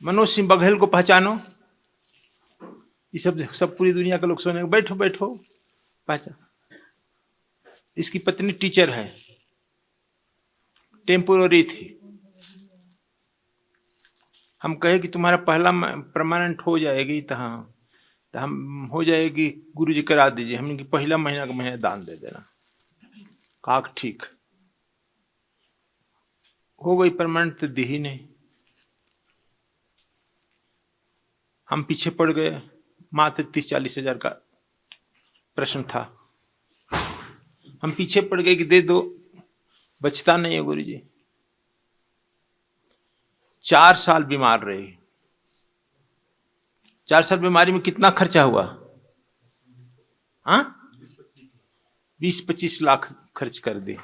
मनोज सिंह बघेल को पहचानो? ये सब पूरी दुनिया के लोग सुनेंगे, बैठो बैठो पहचान। इसकी पत्नी टीचर है, टेम्पोररी थी। हम कहे कि तुम्हारा पहला परमानेंट हो जाएगी, तो हाँ, तो हम हो जाएगी, गुरुजी करा दीजिए। हमने कि पहला महीना का महीना दान दे देना। कहा ठीक। हो गई परमानेंट, तो दी ही नहीं। हम पीछे पड़ गए। मात्र 30-40 हजार का प्रश्न था। हम पीछे पड़ गए कि दे दो, बचता नहीं है गुरुजी। 4 साल बीमार रही। 4 साल बीमारी में कितना खर्चा हुआ? 20-25 लाख खर्च कर दी।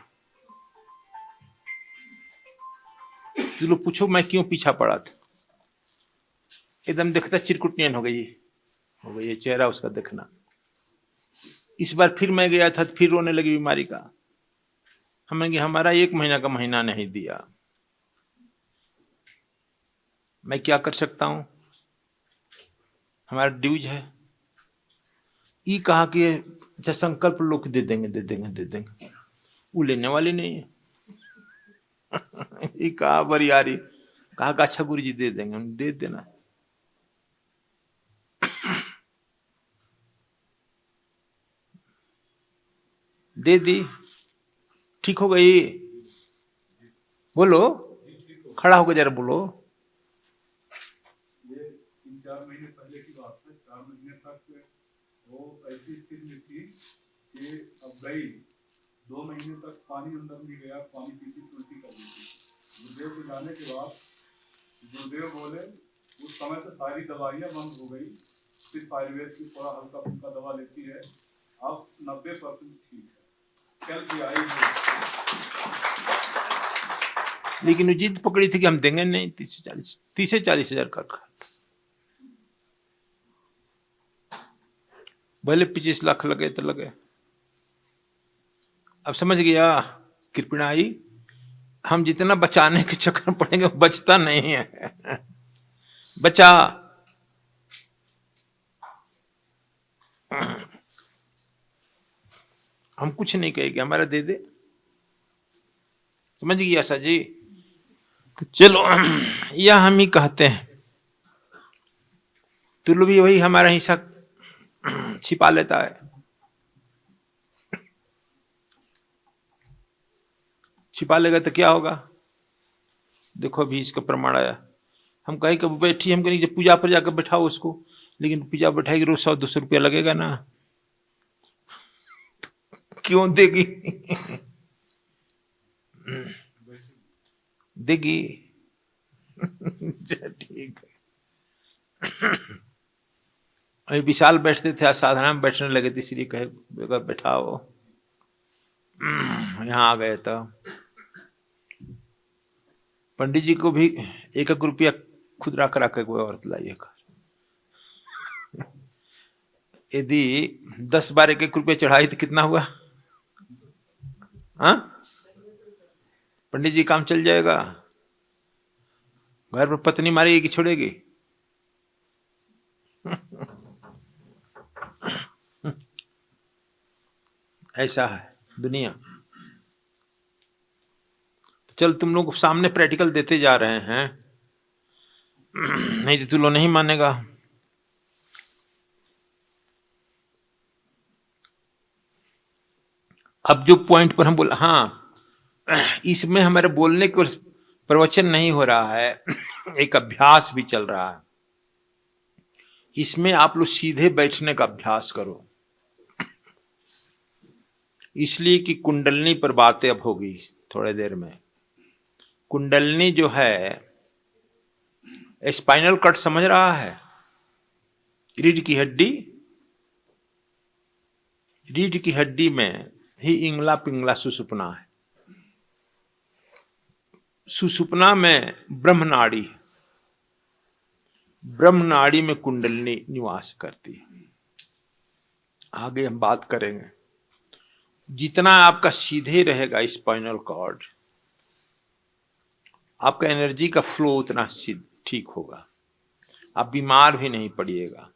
तो लोग पूछो मैं क्यों पीछा पड़ा था? एकदम देखता चिरकुटनियन हो गई ये चेहरा उसका देखना। इस बार फिर मैं गया था, फिर रोने लगी बीमारी का। हमें कि हमारा 1 महीना का महीना नहीं दिया, मैं क्या कर सकता हूं, हमारा ड्यूज है। ये कहा कि अच्छा संकल्प लोग दे देंगे दे देंगे दे देंगे, वो लेने वाले नहीं है। ये कहा बरियारी, कहा कि अच्छा गुरु जी दे देंगे, हम दे देना। दे दी, ठीक हो गई। बोलो, खड़ा होकर जरा बोलो। ये 3-4 महीने पहले की बात है। 4 महीने तक वो ऐसी स्थिति में थी कि अब गई 2 महीने तक पानी अंदर नहीं गया, पानी पीती उल्टी कर दी थी। गुरुदेव को जाने के बाद गुरुदेव बोले उस समय से सारी दवाइयां बंद हो गई, सिर्फ आयुर्वेद की थोड़ा हल्का फुल्का दवा लेती है, अब 90% ठीक है। कल भी आई है, लेकिन जिद पकड़ी थी कि हम देंगे नहीं। 30-40 हजार का भले 25 लाख लगे तो लगे। अब समझ गया कृपणाई, हम जितना बचाने के चक्कर में पड़ेंगे वो बचता नहीं है। बचा हम कुछ नहीं कहेंगे, हमारा दे दे। समझ गया सा जी? तो चलो, यह हम ही कहते हैं। तुल्लु भी वही हमारा हिस्सा छिपा लेता है। छिपा लेगा तो क्या होगा? देखो अभी इसका प्रमाण आया। हम कहे कि बैठी, हम कहेंगे पूजा पर जाकर बैठाओ उसको, लेकिन पूजा बैठाएगी रोज 100-200 रुपया लगेगा ना। क्यों देगी? देगी। ठीक है। अभी विशाल बैठते थे, साधना में बैठने लगे थे, इसलिए कहे बैठाओ। यहाँ आ गए तो पंडित जी को भी 1-1 रुपया खुदरा करा कर कोई औरत लाइएगा। यदि 10-12 1 रुपया चढ़ाई तो कितना हुआ? हाँ, पंडित जी काम चल जाएगा। घर पर पत्नी मारेगी कि छोड़ेगी? ऐसा है दुनिया। चल तुम लोग सामने प्रैक्टिकल देते जा रहे हैं, नहीं तो तू लोग नहीं मानेगा। अब जो पॉइंट पर हम बोल, हाँ, इसमें हमारे बोलने को प्रवचन नहीं हो रहा है, एक अभ्यास भी चल रहा है। इसमें आप लोग सीधे बैठने का अभ्यास करो, इसलिए कि कुंडलनी पर बातें अब होगी थोड़ी देर में। कुंडलनी जो है, स्पाइनल कट समझ रहा है? रीढ़ की हड्डी, रीढ़ की हड्डी में ही इंगला पिंगला सुषुप्ना है। सुषुप्ना में ब्रह्मनाड़ी, ब्रह्मनाड़ी में कुंडलनी निवास करती है। आगे हम बात करेंगे। जितना आपका सीधे रहेगा स्पाइनल कॉर्ड, आपका एनर्जी का फ्लो उतना ठीक होगा। आप बीमार भी नहीं पड़िएगा,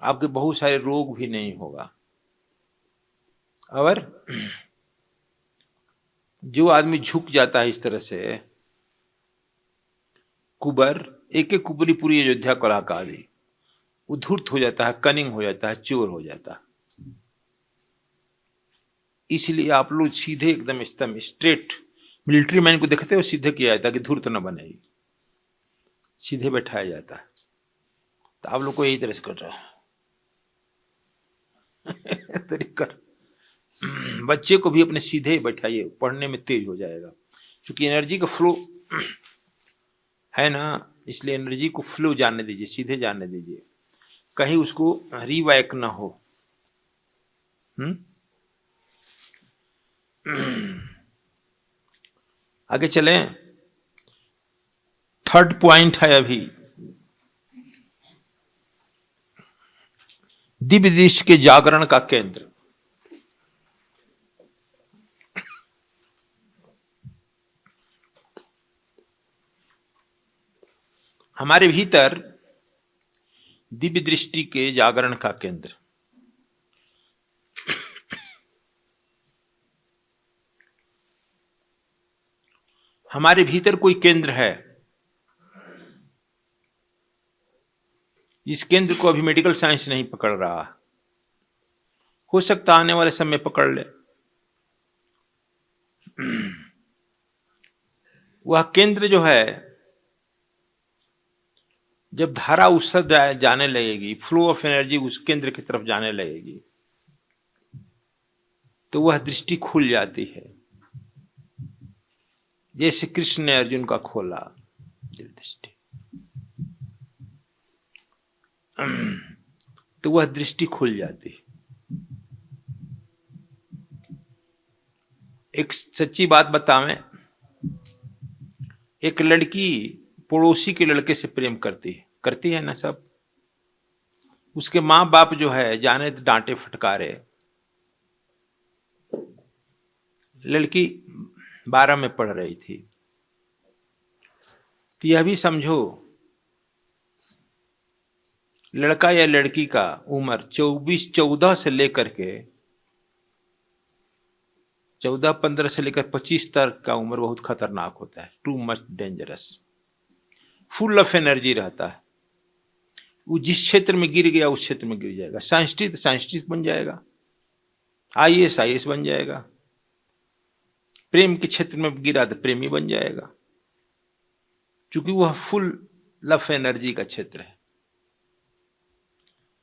आपके बहुत सारे रोग भी नहीं होगा। और जो आदमी झुक जाता है इस तरह से, कुबर, एक एक कुबरी पूरी अयोध्या को लहका दी, वो धूर्त हो जाता है, कनिंग हो जाता है, चोर हो जाता है। इसलिए आप लोग सीधे एकदम स्तंभ स्ट्रेट, मिलिट्री मैन को देखते हो सीधे किया जाता है कि धूर्त न बने, सीधे बैठाया जाता है। तो आप लोग को यही तरह से कर रहा है बच्चे को भी अपने सीधे बैठाइए, पढ़ने में तेज हो जाएगा। क्योंकि एनर्जी का फ्लो है ना, इसलिए एनर्जी को फ्लो जाने दीजिए, सीधे जाने दीजिए, कहीं उसको रिवैक ना हो। आगे चलें। थर्ड पॉइंट है अभी, दिव्य दृष्टि के जागरण का केंद्र। हमारे भीतर दिव्य दृष्टि के जागरण का केंद्र, हमारे भीतर कोई केंद्र है। इस केंद्र को अभी मेडिकल साइंस नहीं पकड़ रहा, हो सकता आने वाले समय पकड़ ले। वह केंद्र जो है, जब धारा उस जाने लगेगी, फ्लो ऑफ एनर्जी उस केंद्र की तरफ जाने लगेगी, तो वह दृष्टि खुल जाती है। जैसे कृष्ण ने अर्जुन का खोला दृष्टि, तो वह दृष्टि खुल जाती है। एक सच्ची बात बतावें, एक लड़की पड़ोसी के लड़के से प्रेम करती है ना सब। उसके माँ बाप जो है जाने तो डांटे फटकारे। लड़की 12 में पढ़ रही थी, तो यह भी समझो लड़का या लड़की का उम्र 14 से लेकर के 14-15 से लेकर 25 तक का उम्र बहुत खतरनाक होता है, too much dangerous, full of energy रहता है। वो जिस क्षेत्र में गिर गया उस क्षेत्र में गिर जाएगा। साइंटिस्ट बन जाएगा, IAS बन जाएगा, प्रेम के क्षेत्र में गिरा तो प्रेमी बन जाएगा, क्योंकि वह फुल लफ एनर्जी का क्षेत्र है।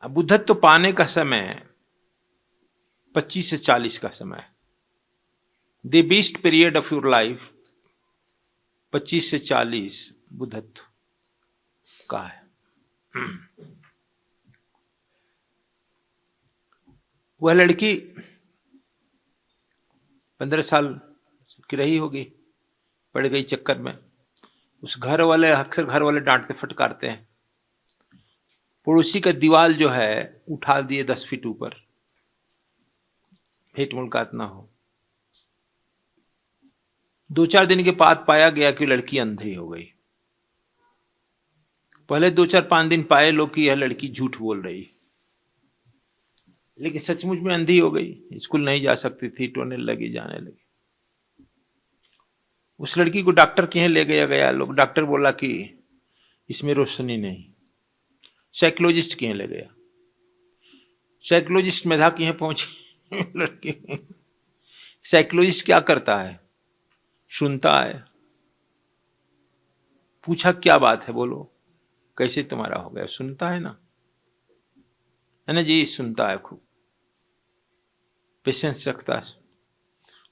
अब बुद्धत्व पाने का समय 25 से 40 का समय है। The best period of your life 25 से 40 बुद्धत्व का है। वह लड़की 15 साल की रही होगी, पड़ गई चक्कर में। उस घर वाले, अक्सर घर वाले डांटते फटकारते हैं। पड़ोसी का दीवार जो है उठा दिए 10 फीट ऊपर, भेंट मुलाकात ना हो। 2-4 दिन के बाद पाया गया कि लड़की अंधी हो गई। पहले 2-4-5 दिन पाए लोग कि यह लड़की झूठ बोल रही, लेकिन सचमुच में अंधी हो गई। स्कूल नहीं जा सकती थी, टोने लगी, जाने लगी। उस लड़की को डॉक्टर के यहाँ ले गया लोग। डॉक्टर बोला कि इसमें रोशनी नहीं। साइकोलॉजिस्ट के यहाँ ले गया। साइकोलॉजिस्ट मेधा के यहाँ पहुंची लड़की। साइकोलॉजिस्ट क्या करता है? सुनता है। पूछा क्या बात है, बोलो कैसे तुम्हारा हो गया? सुनता है ना जी, सुनता है, खूब पेशेंस रखता है।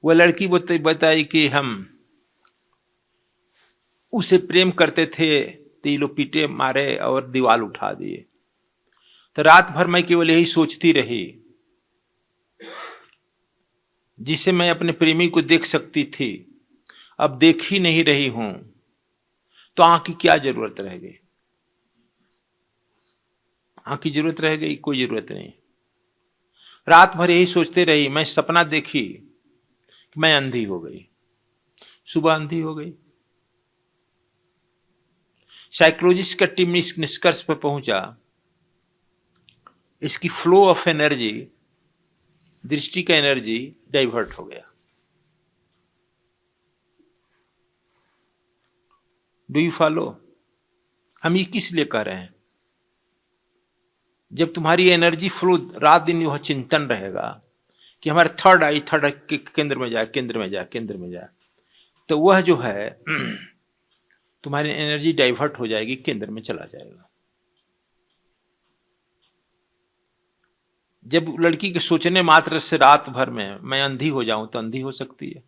वह लड़की बताई कि हम उसे प्रेम करते थे, तीनों पीटे मारे और दीवार उठा दिए। तो रात भर मैं केवल यही सोचती रही, जिसे मैं अपने प्रेमी को देख सकती थी अब देख ही नहीं रही हूं, तो आंख की क्या जरूरत रह गई? आंख की जरूरत रह गई? कोई जरूरत नहीं। रात भर यही सोचते रही। मैं सपना देखी कि मैं अंधी हो गई, सुबह अंधी हो गई। साइकोलॉजिस्ट का टीम इस निष्कर्ष पर पहुंचा, इसकी फ्लो ऑफ एनर्जी, दृष्टि का एनर्जी डाइवर्ट हो गया। Do you follow? हम ये किस लिए कह रहे हैं? जब तुम्हारी एनर्जी फ्लो रात दिन वह चिंतन रहेगा कि हमारा थर्ड आई के केंद्र में जाए, केंद्र में जाए, केंद्र में जाए, तो वह जो है तुम्हारी एनर्जी डाइवर्ट हो जाएगी, केंद्र में चला जाएगा। जब लड़की के सोचने मात्र से रात भर में मैं अंधी हो जाऊं तो अंधी हो सकती है।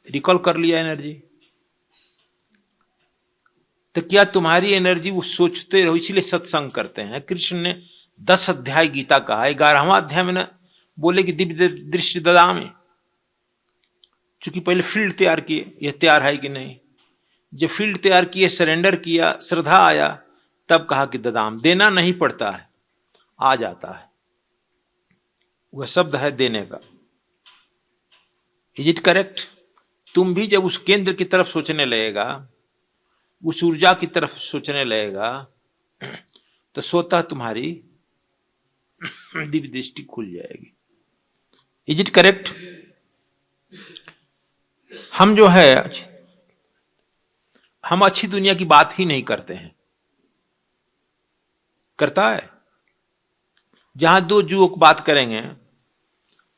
रिकॉल कर लिया एनर्जी, तो क्या तुम्हारी एनर्जी वो सोचते रहो, इसलिए सत्संग करते हैं। कृष्ण ने 10 अध्याय गीता कहा, 11वां अध्याय में ना बोले कि दिव्य दृष्टि ददामि, चूंकि पहले फील्ड तैयार किए, यह तैयार है कि नहीं। जब फील्ड तैयार किए, सरेंडर किया, श्रद्धा आया, तब कहा कि ददाम, देना नहीं पड़ता है, आ जाता है। वह शब्द है देने का। Is it correct? तुम भी जब उस केंद्र की तरफ सोचने लगेगा, उस ऊर्जा की तरफ सोचने लगेगा, तो स्वतः तुम्हारी दिव्य दृष्टि खुल जाएगी। Is it correct? हम जो है, हम अच्छी दुनिया की बात ही नहीं करते हैं। करता है? जहां दो युवक बात करेंगे,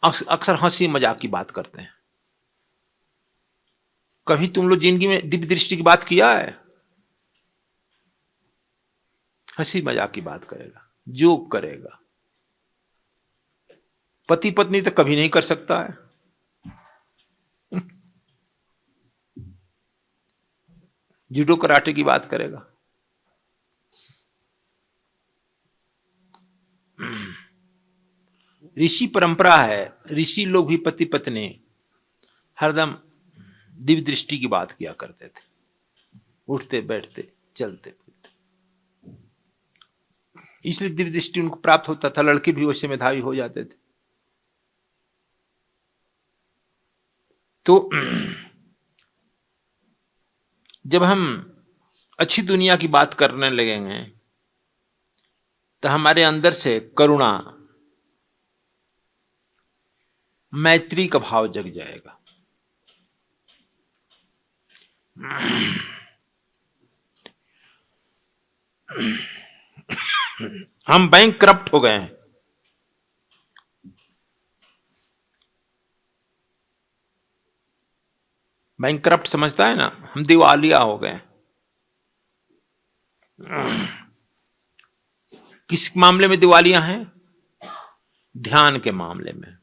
अक्सर हंसी मजाक की बात करते हैं। कभी तुम लोग जिंदगी में दिव्य दृष्टि की बात किया है? हंसी मजाक की बात करेगा, जोक करेगा। पति पत्नी तो कभी नहीं कर सकता है। जूडो कराटे की बात करेगा। ऋषि परंपरा है, ऋषि लोग भी पति पत्नी हरदम दिव्य दृष्टि की बात किया करते थे, उठते बैठते चलते फिरते, इसलिए दिव्य दृष्टि उनको प्राप्त होता था। लड़के भी वैसे मेधावी हो जाते थे। तो जब हम अच्छी दुनिया की बात करने लगेंगे, तो हमारे अंदर से करुणा, मैत्री का भाव जग जाएगा। हम बैंक करप्ट हो गए हैं। बैंक करप्ट समझता है ना? हम दिवालिया हो गए। किस मामले में दिवालिया हैं? ध्यान के मामले में।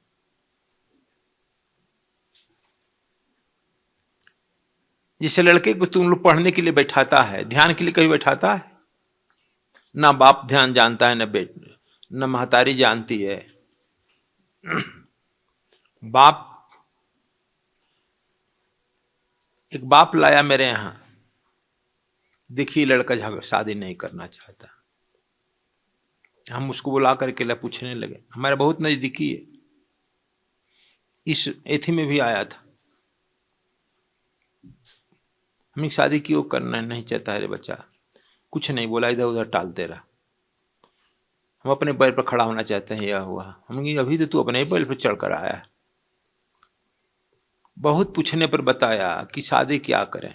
जिसे लड़के को तुम लोग पढ़ने के लिए बैठाता है, ध्यान के लिए कभी बैठाता है? ना बाप ध्यान जानता है, न महतारी जानती है। एक बाप लाया मेरे यहां, देखिए लड़का शादी नहीं करना चाहता। हम उसको बुला करके पूछने लगे, हमारा बहुत नजदीकी है, इस एथी में भी आया था। हमें शादी क्यों करना नहीं चाहता है रे बच्चा? कुछ नहीं बोला, इधर उधर टालते रहा। हम अपने पैर पर खड़ा होना चाहते हैं, यह हुआ। हम अभी तो तू अपने ही पैर पर चढ़कर आया है। बहुत पूछने पर बताया कि शादी क्या करें,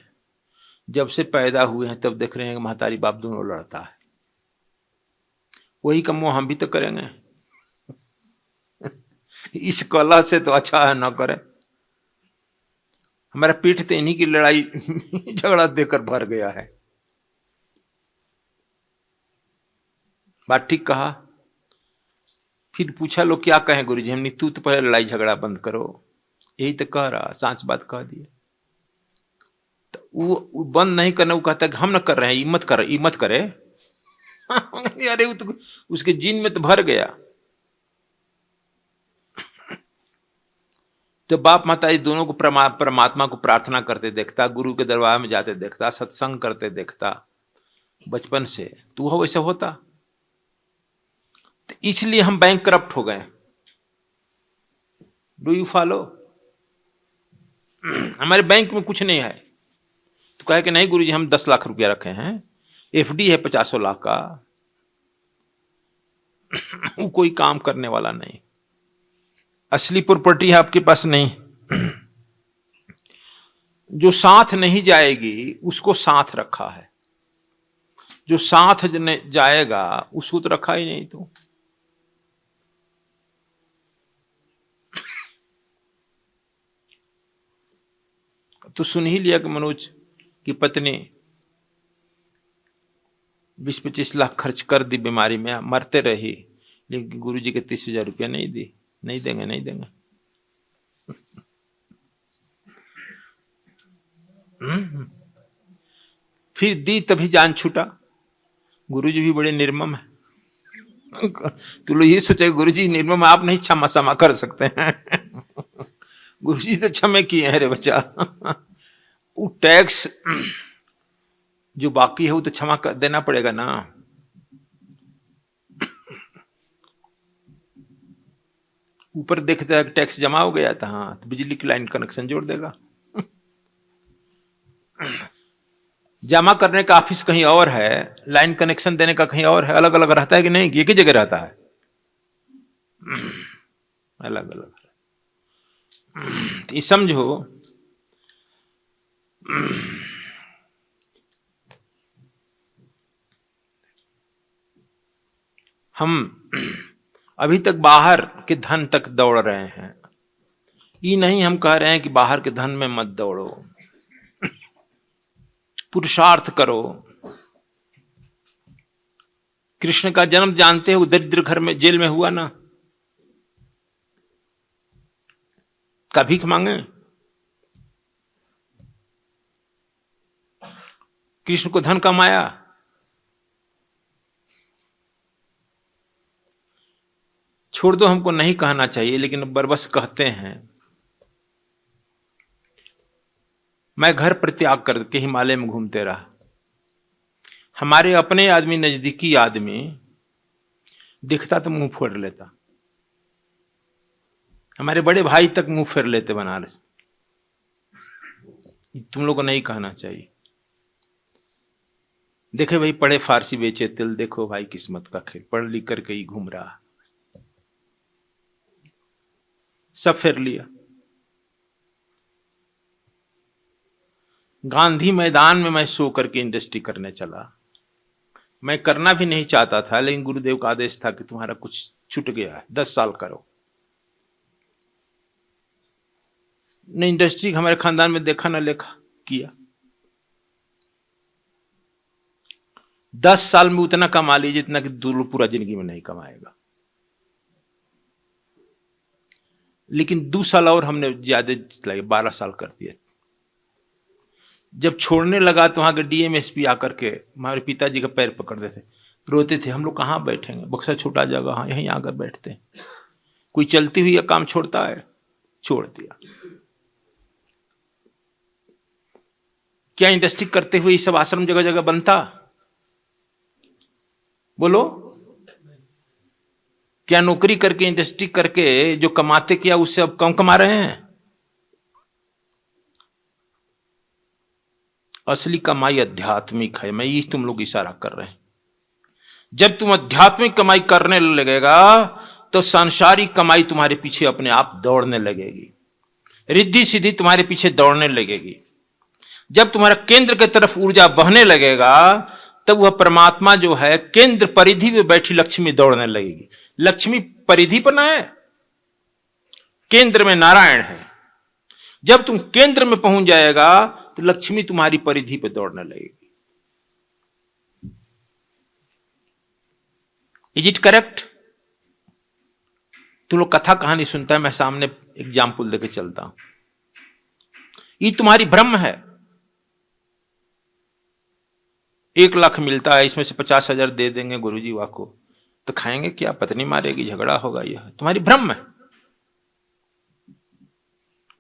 जब से पैदा हुए हैं तब देख रहे हैं कि महतारी बाप दोनों लड़ता है। वही कम हम भी तो करेंगे। इस कला से तो अच्छा है ना करें। हमारा पीठ तो इन्हीं की लड़ाई झगड़ा देकर भर गया है। बात ठीक कहा। फिर पूछा लोग क्या कहें गुरुजी, हमने तू तो पहले लड़ाई झगड़ा बंद करो। यही तो कह रहा, सांच बात कह दिया। तो वो बंद नहीं करना, वो कहता कि हम न कर रहे हैं, ये मत करे। अरे वो तो उसके जीन में तो भर गया। तो बाप माता इस दोनों को परमात्मा को प्रार्थना करते देखता, गुरु के दरबार में जाते देखता, सत्संग करते देखता बचपन से, तो वह वैसा होता। तो इसलिए हम बैंक करप्ट हो गए। Do you follow? हमारे बैंक में कुछ नहीं है, तो उसको कहे कि नहीं गुरुजी हम 10 लाख रुपया रखे हैं, एफडी है 50 लाख का, वो कोई काम करने वाला नहीं। असली प्रॉपर्टी है आपके पास नहीं। जो साथ नहीं जाएगी उसको साथ रखा है, जो साथ जाएगा उसको तो रखा ही नहीं। तो सुन ही लिया कि मनोज की पत्नी 20-25 लाख खर्च कर दी बीमारी में, मरते रही, लेकिन गुरुजी के 30,000 रुपया नहीं दी। नहीं देंगे, नहीं देंगे। फिर दी तभी जान छूटा। गुरुजी भी बड़े निर्मम है। तो लोग ये सोचे गुरुजी निर्मम, आप नहीं क्षमा समा कर सकते हैं। गुरुजी तो क्षमा किए हैं रे बच्चा। वो टैक्स जो बाकी है वो तो क्षमा देना पड़ेगा ना। ऊपर देखता है टैक्स जमा हो गया था, हाँ तो बिजली की लाइन कनेक्शन जोड़ देगा। जमा करने का ऑफिस कहीं और है, लाइन कनेक्शन देने का कहीं और है। अलग अलग रहता है कि नहीं? एक ही जगह रहता है, अलग अलग। ये समझो हम अभी तक बाहर के धन तक दौड़ रहे हैं। ये नहीं हम कह रहे हैं कि बाहर के धन में मत दौड़ो, पुरुषार्थ करो। कृष्ण का जन्म जानते हो दरिद्र घर में, जेल में हुआ ना? कभी मांगे? कृष्ण को धन कमाया? छोड़ दो, हमको नहीं कहना चाहिए, लेकिन बरबस कहते हैं। मैं घर पर त्याग करके हिमालय में घूमते रहा। हमारे अपने आदमी, नजदीकी आदमी दिखता तो मुंह फोड़ लेता। हमारे बड़े भाई तक मुंह फेर लेते बनारस। तुम लोग को नहीं कहना चाहिए। देखे भाई, पढ़े फारसी बेचे तिल, देखो भाई किस्मत का खेल, पढ़ लिख करके ही घूम रहा, सब फेर लिया। गांधी मैदान में मैं सो करके इंडस्ट्री करने चला। मैं करना भी नहीं चाहता था, लेकिन गुरुदेव का आदेश था कि तुम्हारा कुछ छूट गया है, 10 साल करो। ने इंडस्ट्री हमारे खानदान में देखा ना लेखा किया। 10 साल में उतना कमा लीजिए जितना कि पूरा जिंदगी में नहीं कमाएगा। लेकिन 2 साल और हमने ज्यादा लगे, 12 साल कर दिए। जब छोड़ने लगा तो वहां के डीएमएसपी आकर के हमारे पिताजी का पैर पकड़ते थे, रोते थे। हम लोग कहाँ बैठेंगे, बक्सा छोटा जगह, हाँ यहीं आकर बैठते हैं। कोई चलती हुई काम छोड़ता है? छोड़ दिया। क्या इंडस्ट्री करते हुए ये सब आश्रम जगह जगह बनता? बोलो, क्या नौकरी करके इंडस्ट्री करके जो कमाते किया उससे अब कम कमा रहे हैं? असली कमाई आध्यात्मिक है। मैं ये तुम लोग इशारा कर रहे हैं। जब तुम आध्यात्मिक कमाई करने लगेगा तो सांसारिक कमाई तुम्हारे पीछे अपने आप दौड़ने लगेगी, रिद्धि सिद्धि तुम्हारे पीछे दौड़ने लगेगी। जब तुम्हारा केंद्र की तरफ ऊर्जा बहने लगेगा तब वह परमात्मा जो है केंद्र परिधि में बैठी लक्ष्मी दौड़ने लगेगी। लक्ष्मी परिधि पर ना है, केंद्र में नारायण है। जब तुम केंद्र में पहुंच जाएगा तो लक्ष्मी तुम्हारी परिधि पर दौड़ने लगेगी। Is it correct? तुम लोग कथा कहानी सुनता है, मैं सामने एग्जाम्पल देके चलता हूं। ये तुम्हारी भ्रम है। 1 लाख मिलता है, इसमें से 50,000 दे देंगे गुरुजी वाह को, तो खाएंगे क्या? पत्नी मारेगी, झगड़ा होगा। यह तुम्हारी भ्रम है।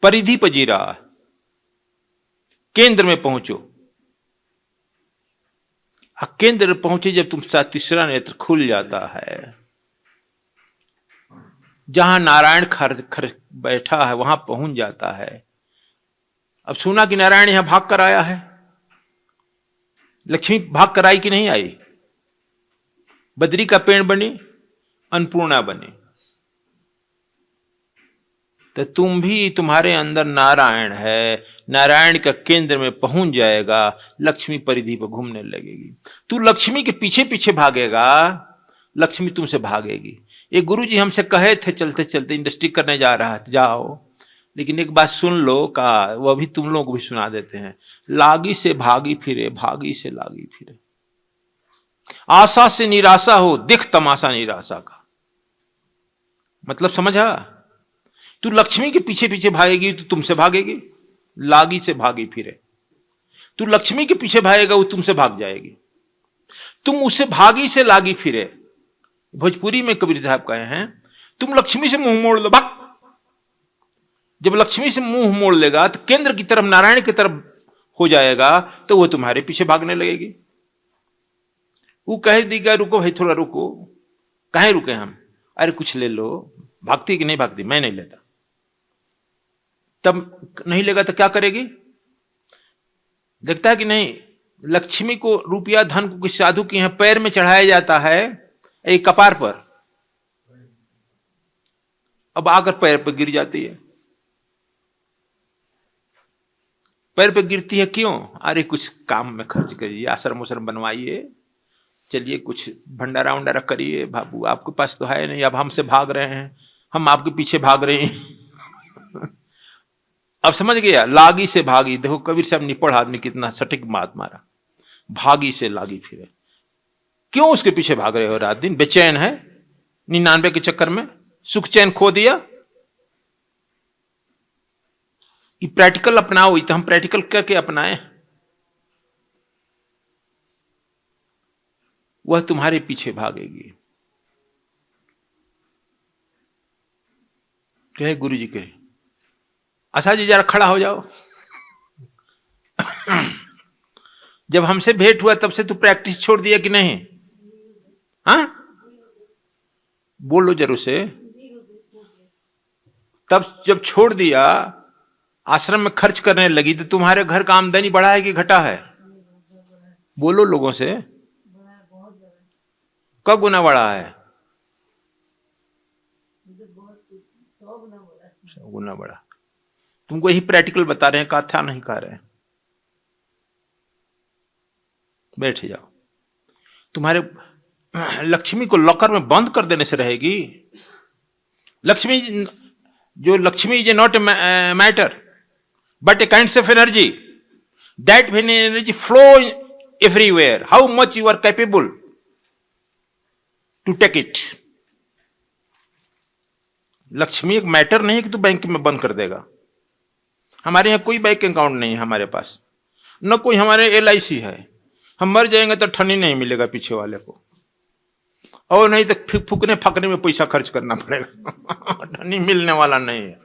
परिधि पर जी रहा है। केंद्र में पहुंचो। केंद्र पहुंचे जब तुम तीसरा नेत्र खुल जाता है, जहां नारायण खर बैठा है वहां पहुंच जाता है। अब सुना कि नारायण यहां भाग कर आया है, लक्ष्मी भाग कर आई कि नहीं आई? बद्री का पेड़ बनी, अन्नपूर्णा बनी। तो तुम भी, तुम्हारे अंदर नारायण है, नारायण का केंद्र में पहुंच जाएगा, लक्ष्मी परिधि पर घूमने लगेगी। तू लक्ष्मी के पीछे पीछे भागेगा, लक्ष्मी तुमसे भागेगी। एक गुरुजी हमसे कहे थे चलते चलते, इंडस्ट्री करने जा रहा था, जाओ, लेकिन एक बात सुन लो, का वह भी तुम लोगों को भी सुना देते हैं। लागी से भागी फिरे, भागी से लागी फिरे। आशा से निराशा हो, दिख तमाशा निराशा का। मतलब समझा? तू लक्ष्मी के पीछे पीछे भागेगी तो तुमसे भागेगी, लागी से भागी फिरे। तू लक्ष्मी के पीछे भागेगा, वो तुमसे भाग जाएगी। तुम उससे भागी से लागी फिरे। भोजपुरी में कबीर साहब कहे हैं, तुम लक्ष्मी से मुंह मोड़ लो, भाग। जब लक्ष्मी से मुंह मोड़ लेगा तो केंद्र की तरफ, नारायण की तरफ हो जाएगा, तो वो तुम्हारे पीछे भागने लगेगी। वो कह देगा रुको भाई, थोड़ा रुको। कहे रुके हम? अरे कुछ ले लो। भागती कि नहीं भागती? मैं नहीं लेता। तब नहीं लेगा तो क्या करेगी? देखता है कि नहीं, लक्ष्मी को, रुपया धन को किसी साधु के यहां पैर में चढ़ाया जाता है, एक कपार पर, अब आकर पैर पर गिर जाती है। पैर पे गिरती है क्यों? अरे कुछ काम में खर्च करिए, आश्रम उश्रम बनवाइए, चलिए कुछ भंडारा उंडारा करिए। बाबू आपके पास तो है नहीं, अब हमसे भाग रहे हैं, हम आपके पीछे भाग रहे हैं। अब समझ गया, लागी से भागी। देखो कबीर साहब निपड़ आदमी कितना सटीक बात मारा। भागी से लागी फिरे। क्यों उसके पीछे भाग रहे हो रात दिन? बेचैन है 99 के चक्कर में, सुख चैन खो दिया। ये प्रैक्टिकल अपनाओ, तो हम प्रैक्टिकल करके अपनाए। वह तुम्हारे पीछे भागेगी। कहे गुरु जी कहे, आशा जी जरा खड़ा हो जाओ। जब हमसे भेंट हुआ तब से तू प्रैक्टिस छोड़ दिया कि नहीं? हाँ, बोलो जरूर से। तब जब छोड़ दिया, आश्रम में खर्च करने लगी, तो तुम्हारे घर का आमदनी बढ़ा है कि घटा है? बोलो लोगों से। कब गुना बढ़ा है? 100 गुना बढ़ा। तुमको यही प्रैक्टिकल बता रहे हैं, कथा नहीं कह रहे हैं। बैठ जाओ। तुम्हारे लक्ष्मी को लॉकर में बंद कर देने से रहेगी। लक्ष्मी, जो Lakshmi is not a matter but a kind of energy, that when energy flow everywhere, how much you are capable to take it. Lakshmi एक मैटर नहीं कि तू बैंक में बंद कर देगा। हमारे यहाँ कोई बैंक अकाउंट नहीं है हमारे पास, न कोई हमारे LIC है। हम मर जाएंगे तो ठन्नी नहीं मिलेगा पीछे वाले को, और नहीं तो फूकने फकने में पैसा खर्च करना पड़ेगा। ठन्नी मिलने वाला नहीं है।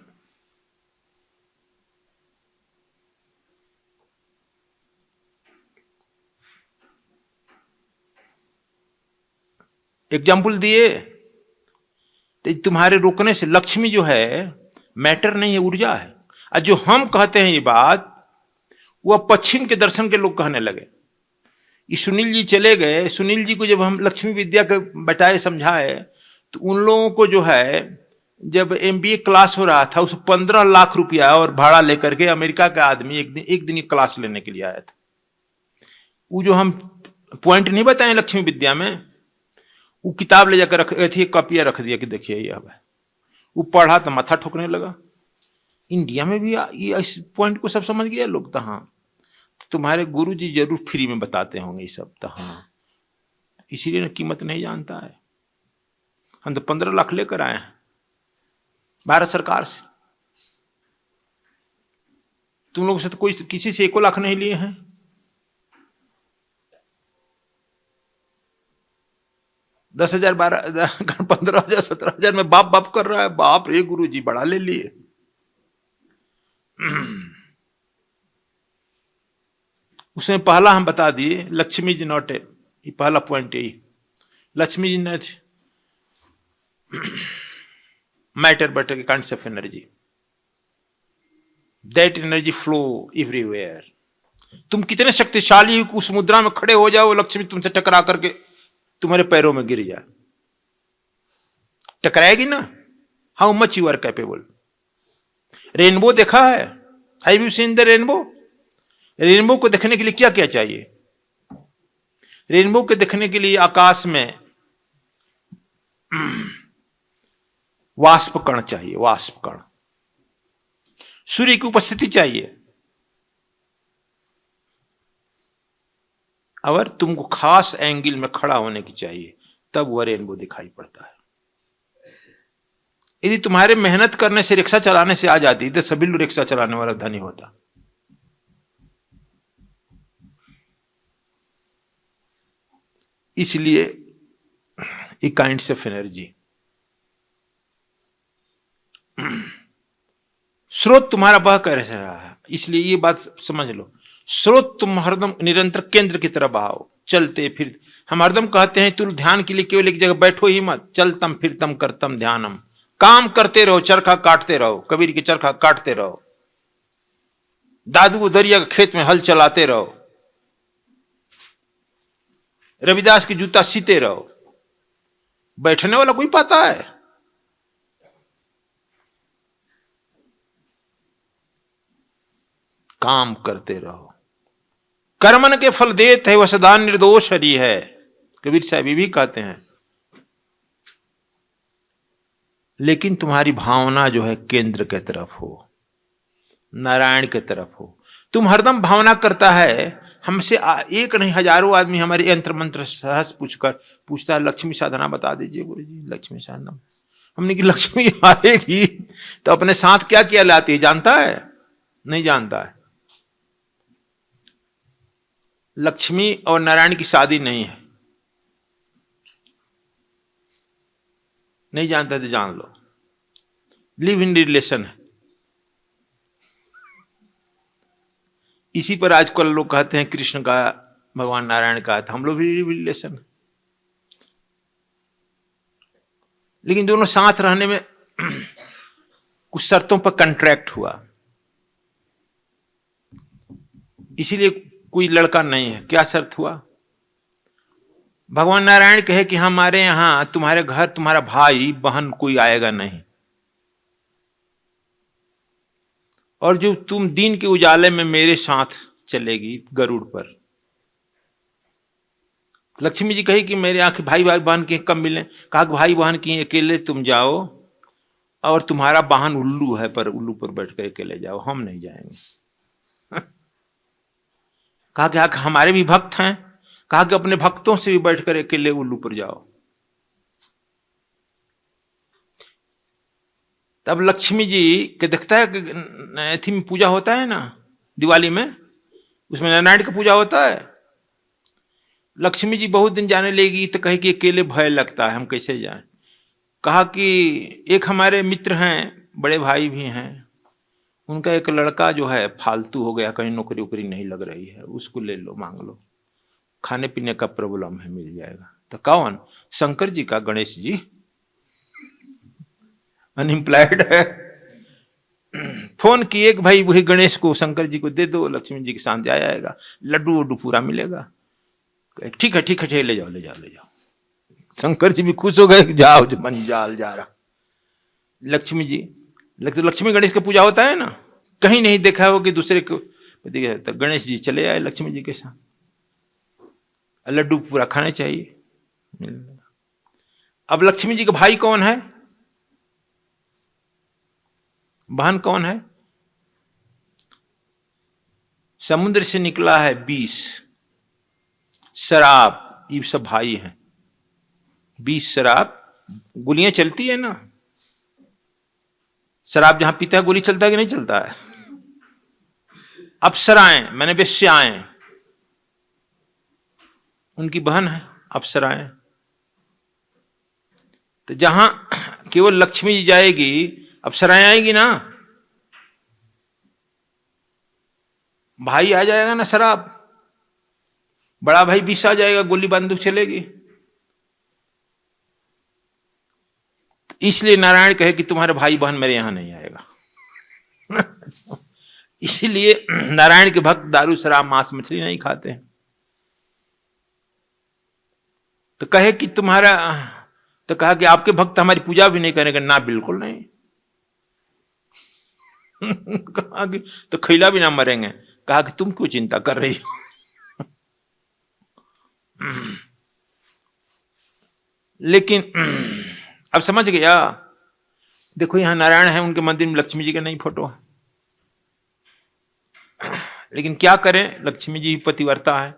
एग्जाम्पल दिए, तो तुम्हारे रोकने से लक्ष्मी जो है मैटर नहीं है, ऊर्जा है। और जो हम कहते हैं ये बात, वह पश्चिम के दर्शन के लोग कहने लगे। ये सुनील जी चले गए, सुनील जी को जब हम लक्ष्मी विद्या के बताए समझाए, तो उन लोगों को जो है, जब MBA क्लास हो रहा था, उसे 15 लाख रुपया और भाड़ा लेकर के अमेरिका का आदमी एक दिन क्लास लेने के लिए आया था। वो जो हम पॉइंट नहीं बताए लक्ष्मी विद्या में, वो किताब ले जाकर रख थी, कॉपियां रख दिया कि देखिए ये अब है। वो पढ़ा तो माथा ठोकने लगा। इंडिया में भी ये इस पॉइंट को सब समझ गया लोग। तो हाँ, तो तुम्हारे गुरु जी जरूर फ्री में बताते होंगे ये सब। तो हाँ, इसीलिए ना कीमत नहीं जानता है। हम तो 15 लाख लेकर आए हैं भारत सरकार से। तुम लोगों से तो कोई किसी से 1 लाख नहीं लिए हैं। दस 10,000, 12,000, 15,000, 17,000 में बाप बाप कर रहा है। बाप रे गुरु जी बढ़ा ले लिए। उसमें पहला हम बता दिए, लक्ष्मी जी नॉट, ये पहला पॉइंट यही, Lakshmi ji not matter but a kind of energy, that energy flow everywhere. तुम कितने शक्तिशाली हो कि उस मुद्रा में खड़े हो जाओ, लक्ष्मी तुमसे टकरा करके तुम्हारे पैरों में गिर जाए। टकराएगी ना। How much you are capable. Rainbow देखा है? Have you seen the rainbow? Rainbow को देखने के लिए क्या क्या चाहिए? रेनबो को देखने के लिए आकाश में वाष्प कण चाहिए, वाष्प कण। सूर्य की उपस्थिति चाहिए। और तुमको खास एंगल में खड़ा होने की चाहिए, तब वह रेनबो दिखाई पड़ता है। यदि तुम्हारे मेहनत करने से, रिक्शा चलाने से आ जाती तो सभी लोग रिक्शा चलाने वाला धनी होता। इसलिए ए काइंड्स ऑफ एनर्जी, स्रोत तुम्हारा बह कर रहा है। इसलिए ये बात समझ लो, स्रोत तुम हरदम निरंतर केंद्र की तरफ बहाओ, चलते फिर। हम हरदम कहते हैं तुम ध्यान के लिए केवल एक जगह बैठो ही मत, चलतम फिरतम करतम ध्यानम। काम करते रहो, चरखा काटते रहो, कबीर की चरखा काटते रहो, दादू दरिया के खेत में हल चलाते रहो, रविदास की जूता सीते रहो। बैठने वाला कोई पाता है? काम करते रहो। कर्मन के फल देत है, वह सदा निर्दोष हरि है, कबीर साहब ये भी कहते हैं। लेकिन तुम्हारी भावना जो है केंद्र के तरफ हो, नारायण के तरफ हो। तुम हरदम भावना करता है। हमसे एक नहीं हजारों आदमी हमारे यंत्र मंत्र सहज पूछता है, लक्ष्मी साधना बता दीजिए गुरु जी, लक्ष्मी साधना। हमने कि लक्ष्मी आएगी तो अपने साथ क्या क्या लाती है जानता है? नहीं जानता है। लक्ष्मी और नारायण की शादी नहीं है। नहीं जानता तो जान लो, लिव इन रिलेशन है। इसी पर आजकल लोग कहते हैं कृष्ण का, भगवान नारायण का, था हम लोग भी लिव इन रिलेशन है। लेकिन दोनों साथ रहने में कुछ शर्तों पर कॉन्ट्रैक्ट हुआ, इसीलिए कोई लड़का नहीं है। क्या शर्त हुआ? भगवान नारायण कहे कि हमारे यहां तुम्हारे घर तुम्हारा भाई बहन कोई आएगा नहीं, और जो तुम दिन के उजाले में मेरे साथ चलेगी गरुड़ पर। लक्ष्मी जी कही कि मेरे आंखें भाई बहन के कब मिले? कहा कि भाई बहन की अकेले तुम जाओ, और तुम्हारा वाहन उल्लू है, पर उल्लू पर बैठ कर अकेले जाओ, हम नहीं जाएंगे। कहा कि हमारे भी भक्त हैं। कहा कि अपने भक्तों से भी बैठकर अकेले उल्लू पर जाओ। तब लक्ष्मी जी के देखता है कि अथी में पूजा होता है ना, दिवाली में, उसमें नारायण का पूजा होता है। लक्ष्मी जी बहुत दिन जाने लगी तो कहे कि अकेले भय लगता है, हम कैसे जाएं। कहा कि एक हमारे मित्र हैं, बड़े भाई भी हैं, उनका एक लड़का जो है फालतू हो गया, कहीं नौकरी वोकरी नहीं लग रही है, उसको ले लो, मांग लो, खाने पीने का प्रॉब्लम है, मिल जाएगा। तो कौन? शंकर जी का, गणेश जी अनएम्प्लॉयड है। फोन किए कि भाई वही गणेश को, शंकर जी को दे दो, लक्ष्मी जी के साथ जाएगा, लड्डू वड्डू पूरा मिलेगा। ठीक है ठीक है, ले जाओ ले जाओ ले जाओ। शंकर जी भी खुश हो गए, जाओ जो मंजाल जा रहा। लक्ष्मी जी, लक्ष्मी गणेश का पूजा होता है ना, कहीं नहीं देखा हो कि दूसरे को। तो गणेश जी चले आए लक्ष्मी जी के साथ, लड्डू पूरा खाने चाहिए। अब लक्ष्मी जी का भाई कौन है, बहन कौन है? समुद्र से निकला है विष, शराब, ये सब भाई हैं। विष, शराब, गोलियां चलती है ना, शराब जहां पीता है गोली चलता है कि नहीं चलता है? अप्सराएं, मैंने वेश्याएं, उनकी बहन है अप्सराएं। तो जहां केवल लक्ष्मी जी जाएगी, अप्सराएं आएगी ना, भाई आ जाएगा ना शराब, बड़ा भाई विष आ जाएगा, गोली बंदूक चलेगी। इसलिए नारायण कहे कि तुम्हारे भाई बहन मेरे यहां नहीं आएगा। इसीलिए नारायण के भक्त दारू शराब मांस मछली नहीं खाते हैं। तो कहे कि तुम्हारा, तो कहा कि आपके भक्त हमारी पूजा भी नहीं करेंगे ना, बिल्कुल नहीं। कहा कि तो खैला भी ना मरेंगे। कहा कि तुम क्यों चिंता कर रही हो। लेकिन अब समझ गया। देखो यहां नारायण है, उनके मंदिर में लक्ष्मी जी का नहीं फोटो है, लेकिन क्या करें, लक्ष्मी जी पतिव्रता है,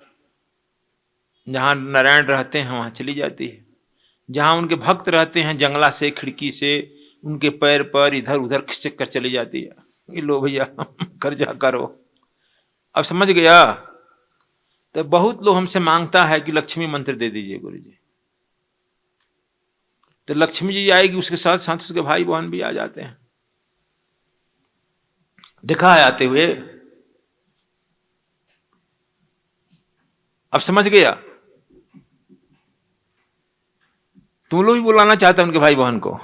जहां नारायण रहते हैं वहां चली जाती है। जहां उनके भक्त रहते हैं जंगला से खिड़की से उनके पैर पर इधर उधर खिसक कर चली जाती है। ये लो भैया कर जा करो। अब समझ गया। तो बहुत लोग हमसे मांगता है कि लक्ष्मी मंत्र दे दीजिए गुरु जी। तो लक्ष्मी जी आएगी, उसके साथ साथ उसके भाई बहन भी आ जाते हैं। देखा है आते हुए। अब समझ गया। तुम लोग भी बुलाना चाहते हैं उनके भाई बहन को।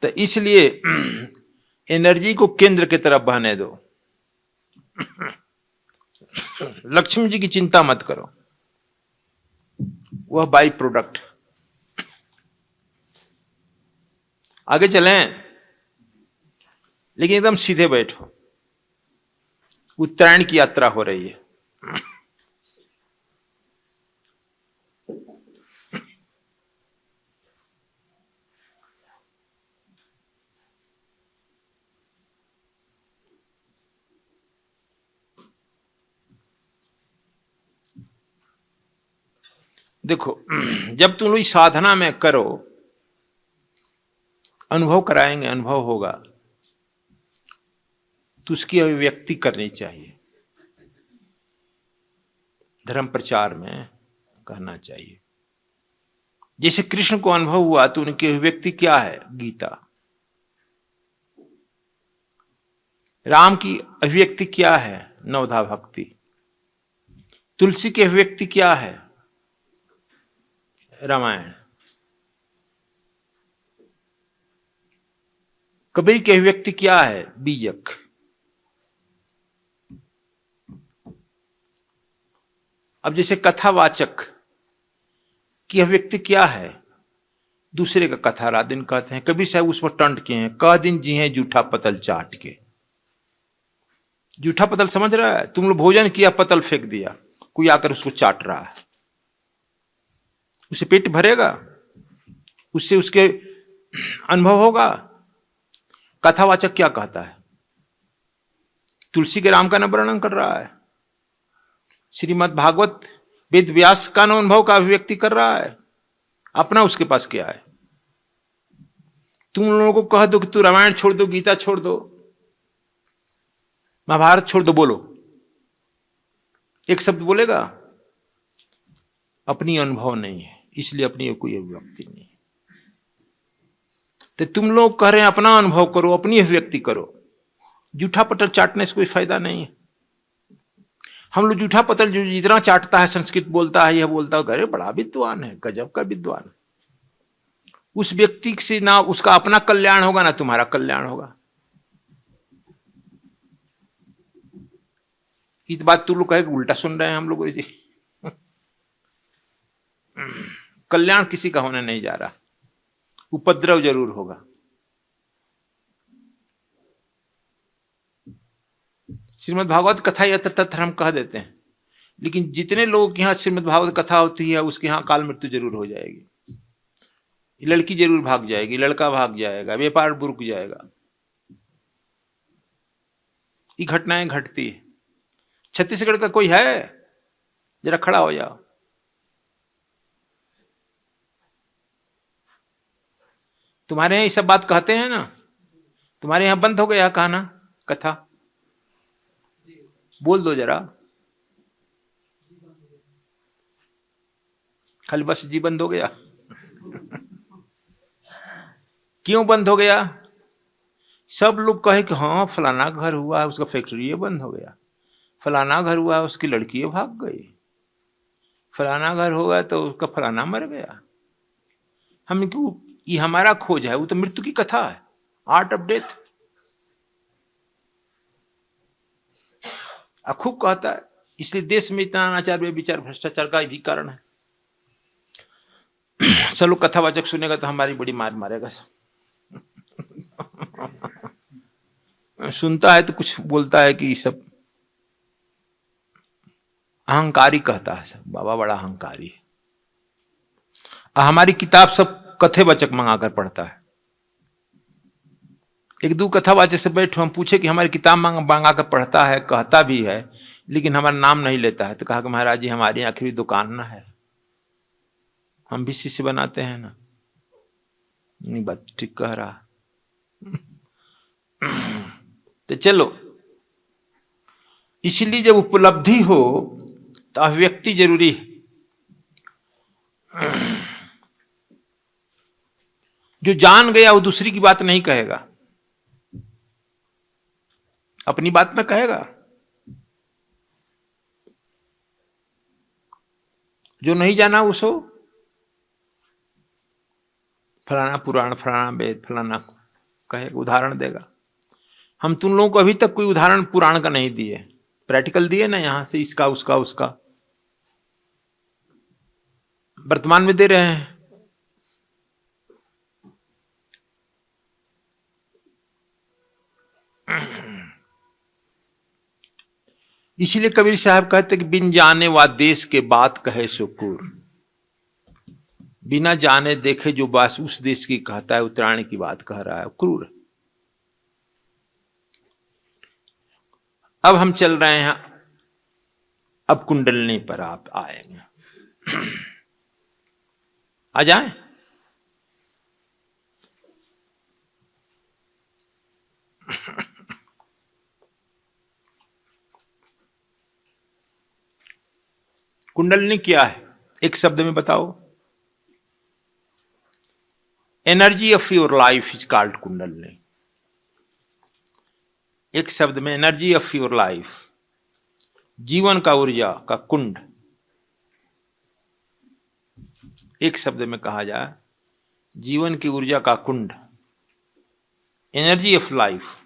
तो इसलिए एनर्जी को केंद्र की तरफ बहने दो। लक्ष्मी जी की चिंता मत करो, वह बाई प्रोडक्ट। आगे चलें, लेकिन एकदम सीधे बैठो। उत्तरायण की यात्रा हो रही है। देखो जब तुम लोग इस साधना में करो, अनुभव कराएंगे, अनुभव होगा, तो उसकी अभिव्यक्ति करनी चाहिए। धर्म प्रचार में कहना चाहिए। जैसे कृष्ण को अनुभव हुआ तो उनकी अभिव्यक्ति क्या है? गीता। राम की अभिव्यक्ति क्या है? नवधा भक्ति। तुलसी की अभिव्यक्ति क्या है? रामायण। कबीर की अभिव्यक्ति क्या है? बीजक। अब जैसे कथावाचक की अभिव्यक्ति क्या है? दूसरे का कथा रात दिन कहते हैं। कबीर साहब उस पर टंट के हैं, कह दिन जी हैं जूठा पतल चाट के। जूठा पतल समझ रहा है? तुम लोग भोजन किया, पतल फेंक दिया, कोई आकर उसको चाट रहा है, उसे पेट भरेगा? उससे उसके अनुभव होगा? कथावाचक क्या कहता है? तुलसी के राम का न वर्णन कर रहा है, श्रीमद् भागवत वेद व्यास का अनुभव का अभिव्यक्ति कर रहा है। अपना उसके पास क्या है? तुम लोगों को कह दो कि तू रामायण छोड़ दो, गीता छोड़ दो, महाभारत छोड़ दो, बोलो, एक शब्द बोलेगा? अपनी अनुभव नहीं है, इसलिए अपनी कोई अभिव्यक्ति नहीं है। तो तुम लोग कह रहे हैं अपना अनुभव करो, अपनी अभिव्यक्ति करो। जूठा पतल चाटने से कोई फायदा नहीं है। हम लोग जूठा पतल जो जितना चाटता है, संस्कृत बोलता है, यह बोलता है, अरे बड़ा विद्वान है, गजब का विद्वान, उस व्यक्ति से ना उसका अपना कल्याण होगा ना तुम्हारा कल्याण होगा। इस बात तू लोग कहे उल्टा सुन रहे हैं हम लोग जी। कल्याण किसी का होने नहीं जा रहा, उपद्रव जरूर होगा। श्रीमद् भागवत कथा यत्र तत्र हम कह देते हैं, लेकिन जितने लोगों के यहाँ श्रीमद् भागवत कथा होती है उसके यहाँ काल मृत्यु जरूर हो जाएगी। लड़की जरूर भाग जाएगी, लड़का भाग जाएगा, व्यापार रुक जाएगा। ये घटनाएं घटती है। छत्तीसगढ़ का कोई है? जरा खड़ा हो जाओ। तुम्हारे यहाँ ये सब बात कहते हैं ना? तुम्हारे यहाँ बंद हो गया कहना कथा? बोल दो जरा, खाली बस जी बंद हो गया। क्यों बंद हो गया? सब लोग कहे कि हाँ फलाना घर हुआ है, उसका फैक्ट्री बंद हो गया, फलाना घर हुआ है, उसकी लड़की भाग गई, फलाना घर हो गया तो उसका फलाना मर गया। हम क्यों? ये हमारा खोज है, वो तो मृत्यु की कथा है। Art of death. खूब कहता है, इसलिए देश में इतना अनाचार व्यभिचार भ्रष्टाचार का भी कारण है। चलो कथावाचक सुनेगा तो हमारी बड़ी मार मारेगा। सुनता है तो कुछ बोलता है कि सब अहंकारी कहता है, सब बाबा बड़ा अहंकारी है। हमारी किताब सब कथेवाचक मंगाकर पढ़ता है। एक दो कथावाचक से बैठो, हम पूछे कि हमारी किताब मंगा कर पढ़ता है, कहता भी है, लेकिन हमारा नाम नहीं लेता है। तो कहा कि महाराज जी हमारी आखिरी दुकान ना है, हम भी शिष्य बनाते हैं ना। नहीं, बात ठीक कह रहा। तो चलो, इसलिए जब उपलब्धि हो तो अभिव्यक्ति जरूरी है। जो जान गया वो दूसरी की बात नहीं कहेगा, अपनी बात ना कहेगा। जो नहीं जाना उसो फलाना पुराण, फलाना वेद, फलाना कहेगा, उदाहरण देगा। हम तुम लोगों को अभी तक कोई उदाहरण पुराण का नहीं दिए, प्रैक्टिकल दिए ना, यहां से इसका उसका उसका, वर्तमान में दे रहे हैं। इसीलिए कबीर साहब कहते कि बिन जाने वा देश के बात कहे सो क्रूर। बिना जाने देखे जो बात उस देश की कहता है, उत्तरायण की बात कह रहा है, क्रूर। अब हम चल रहे हैं, अब कुंडलनी पर आप आएंगे। आ जाएं? कुंडलनी क्या है, एक शब्द में बताओ। Energy of your life is called kundalini. एक शब्द में, एनर्जी ऑफ योर लाइफ, जीवन का ऊर्जा का कुंड। एक शब्द में कहा जाए, जीवन की ऊर्जा का कुंड, एनर्जी ऑफ लाइफ।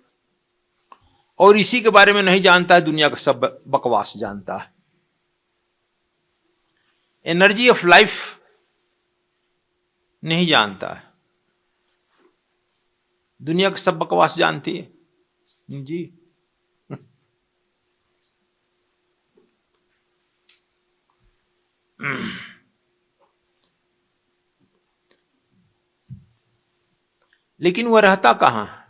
और इसी के बारे में नहीं जानता है दुनिया का सब बकवास जानता है। एनर्जी ऑफ लाइफ नहीं जानता है, दुनिया का सब बकवास जानती है जी। लेकिन वह रहता कहां है?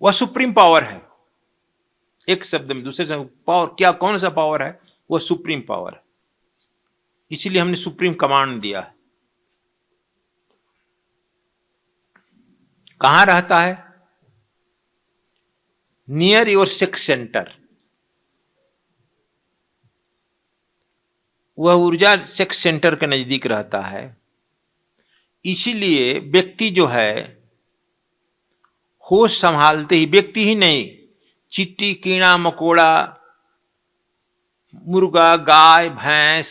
वह सुप्रीम पावर है। एक शब्द में, दूसरे शब्द, पावर क्या, कौन सा पावर है? वह सुप्रीम पावर है। इसीलिए हमने सुप्रीम कमांड दिया है। कहां रहता है? Near your sex centre. वह ऊर्जा सेक्स सेंटर के नजदीक रहता है। इसीलिए व्यक्ति जो है, होश संभालते ही, व्यक्ति ही नहीं, चींटी, कीड़ा मकोड़ा, मुर्गा, गाय, भैंस,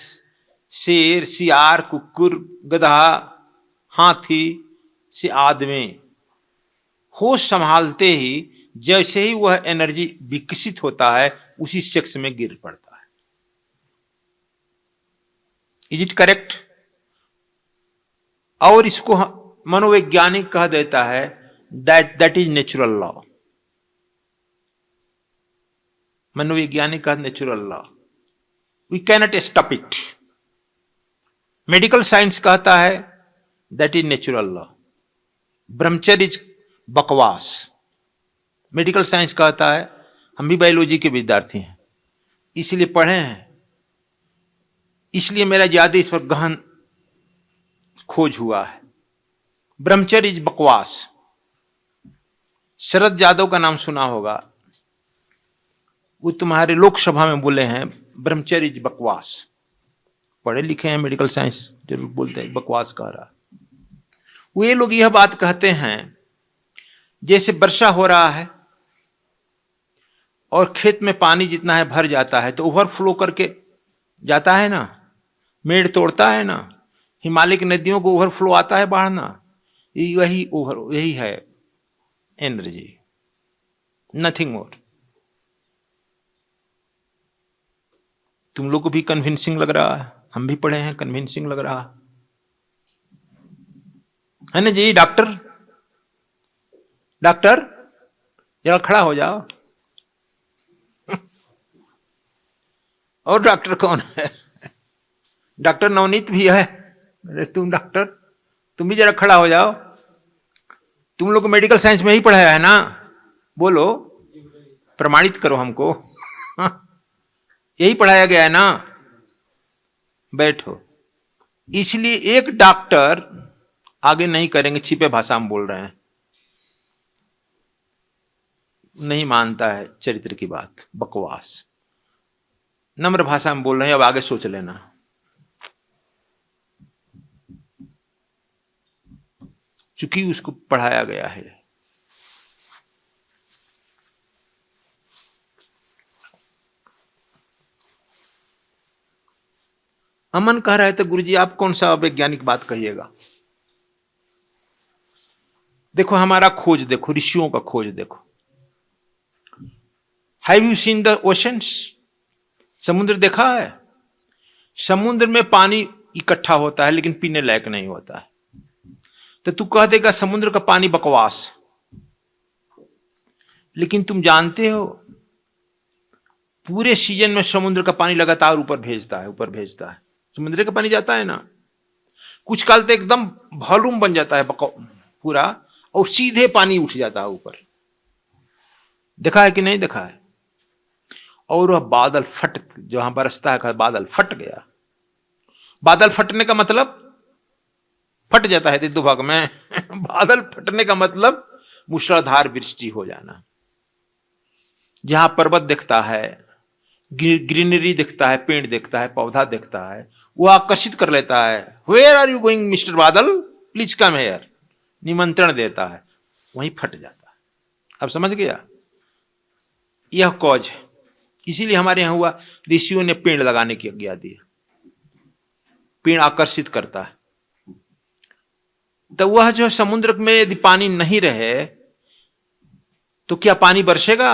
शेर, सियार, कुकुर, गधा, हाथी से आदमी, होश संभालते ही जैसे ही वह एनर्जी विकसित होता है, उसी सेक्स में गिर पड़ता है। Is it correct? और इसको मनोवैज्ञानिक कह देता है दैट इज नेचुरल लॉ। मनोवैज्ञानिक का natural law, we cannot stop it. Medical science कहता है that is natural law. Brahmacharya is बकवास। मेडिकल साइंस कहता है, हम भी बायोलॉजी के विद्यार्थी हैं, इसलिए पढ़े हैं, इसलिए मेरा ज्यादा इस पर गहन खोज हुआ है। ब्रह्मचर्य इज बकवास। शरद यादव का नाम सुना होगा, वो तुम्हारे लोकसभा में बोले हैं ब्रह्मचर्य इज बकवास। पढ़े लिखे हैं, मेडिकल साइंस जरूर बोलते हैं बकवास कह रहा। वे लोग यह बात कहते हैं, जैसे वर्षा हो रहा है और खेत में पानी जितना है भर जाता है तो ओवरफ्लो करके जाता है ना, मेड़ तोड़ता है ना, हिमालय की नदियों को ओवरफ्लो आता है बाढ़ ना, यही है एनर्जी, नथिंग मोर। तुम लोग को भी कन्विंसिंग लग रहा है, हम भी पढ़े हैं, कन्विंसिंग लग रहा है ना जी। डॉक्टर डॉक्टर जरा खड़ा हो जाओ। और डॉक्टर कौन है? डॉक्टर नवनीत भी है। अरे तुम डॉक्टर, तुम भी जरा खड़ा हो जाओ। तुम लोग को मेडिकल साइंस में ही पढ़ाया है ना, बोलो, प्रमाणित करो हमको। यही पढ़ाया गया है ना। बैठो। इसलिए एक डॉक्टर आगे नहीं करेंगे, छिपे भाषा में बोल रहे हैं, नहीं मानता है चरित्र की बात, बकवास। नम्र भाषा में बोल रहे हैं, अब आगे सोच लेना। चूंकि उसको पढ़ाया गया है। अमन कह रहे थे गुरुजी आप कौन सा वैज्ञानिक बात कहिएगा। देखो हमारा खोज देखो, ऋषियों का खोज देखो। Have you seen the oceans? समुद्र देखा है? समुद्र में पानी इकट्ठा होता है लेकिन पीने लायक नहीं होता है। तो तू कह देगा समुद्र का पानी बकवास, लेकिन तुम जानते हो पूरे सीजन में समुद्र का पानी लगातार ऊपर भेजता है। समुद्र का पानी जाता है ना, कुछ काल तो एकदम वॉल्यूम बन जाता है पूरा, और सीधे पानी उठ जाता है ऊपर। देखा है कि नहीं देखा है? और वह बादल जहां बरसता है बादल फट गया। बादल फटने का मतलब फट जाता है दो भाग में। बादल फटने का मतलब मूसलाधार वृष्टि हो जाना। जहां पर्वत दिखता है, ग्रीनरी दिखता है, पेड़ दिखता है, पौधा दिखता है, वो आकर्षित कर लेता है। Where are you going mister Badal, please come here, निमंत्रण देता है, वहीं फट जाता है। अब समझ गया? यह कॉज है। इसीलिए हमारे यहां हुआ, ऋषियों ने पेड़ लगाने की आज्ञा दी। पेड़ आकर्षित करता है। तो वह जो समुद्र में यदि पानी नहीं रहे तो क्या पानी बरसेगा?